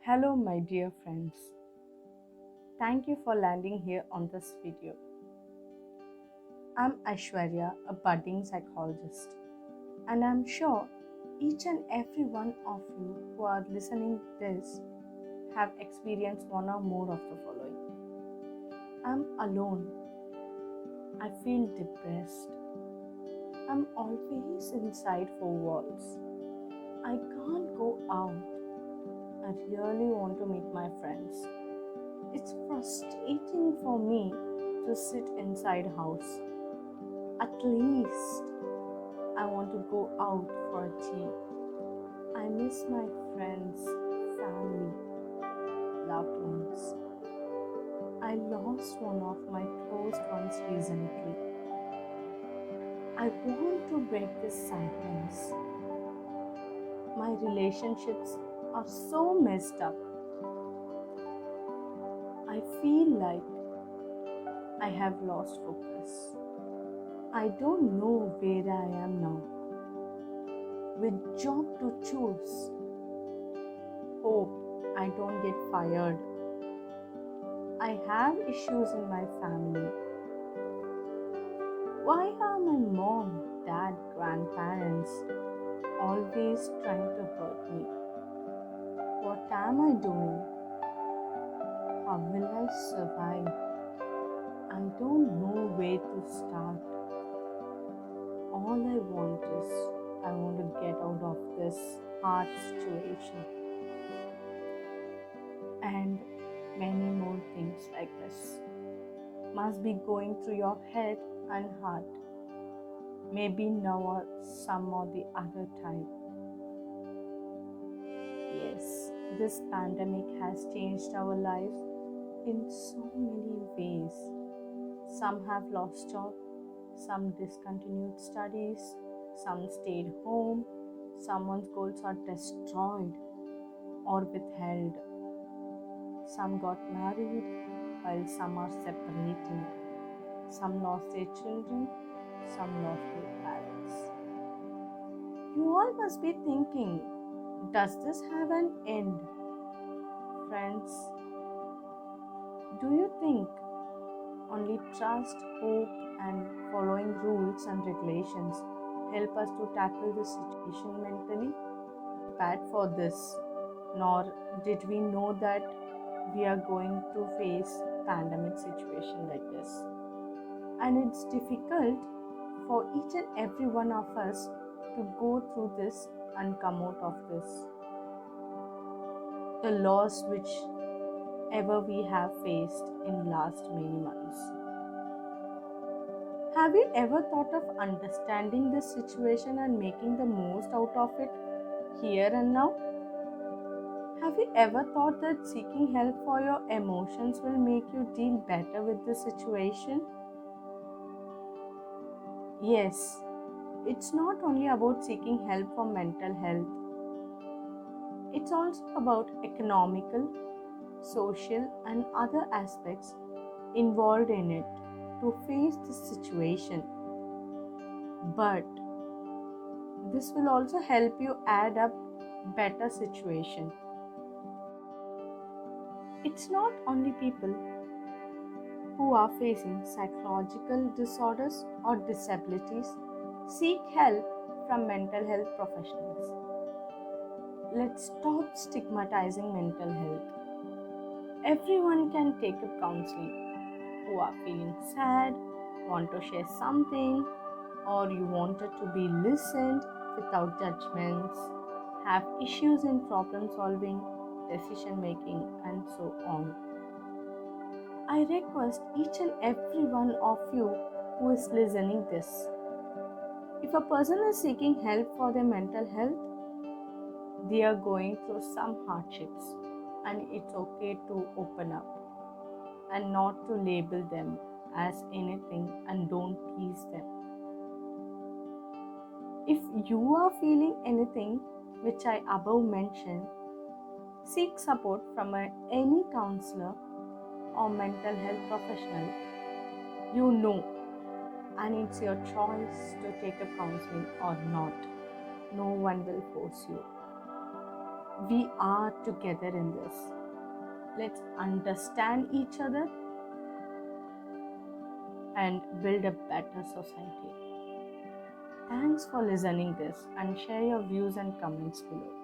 Hello, my dear friends. Thank you for landing here on this video. I'm Aishwarya, a budding psychologist, and I'm sure each and every one of you who are listening this have experienced one or more of the following. I'm alone. I feel depressed. I'm always inside four walls. I can't go out. I really want to meet my friends. It's frustrating for me to sit inside house. At least I want to go out for a tea. I miss my friends, family, loved ones. I lost one of my close ones recently. I want to break this silence. My relationships are so messed up. I feel like I have lost focus. I don't know where I am now. With job to choose, hope I don't get fired. I have issues in my family. Why are my mom, dad, grandparents always trying to hurt me? What am I doing? How will I survive? I don't know where to start. All I want is I want to get out of this hard situation. And many more things like this must be going through your head and heart. Maybe now or some or the other time. Yes, this pandemic has changed our lives in so many ways. Some have lost jobs, some discontinued studies, some stayed home, someone's goals are destroyed or withheld. Some got married while some are separating. Some lost their children, some lost their parents. You all must be thinking, does this have an end? Friends, do you think only trust, hope, and following rules and regulations help us to tackle this situation mentally? Prepared for this, nor did we know that we are going to face pandemic situation like this. And it's difficult for each and every one of us to go through this and come out of this. The loss which ever we have faced in last many months. Have you ever thought of understanding this situation and making the most out of it here and now? Have you ever thought that seeking help for your emotions will make you deal better with the situation? Yes, it's not only about seeking help for mental health. It's also about economical, social, and other aspects involved in it to face this situation. But this will also help you add up better situation. It's not only people who are facing psychological disorders or disabilities seek help from mental health professionals. Let's stop stigmatizing mental health. Everyone can take up counseling. Who are feeling sad, want to share something, or you wanted to be listened without judgments, have issues in problem solving, decision making, and so on. I request each and every one of you who is listening this. If a person is seeking help for their mental health, they are going through some hardships, and it's okay to open up and not to label them as anything and don't tease them. If you are feeling anything which I above mentioned, seek support from any counselor or mental health professional you know, and it's your choice to take up counseling or not. No one will force you. We are together in this. Let's understand each other and build a better society. Thanks for listening this and share your views and comments below.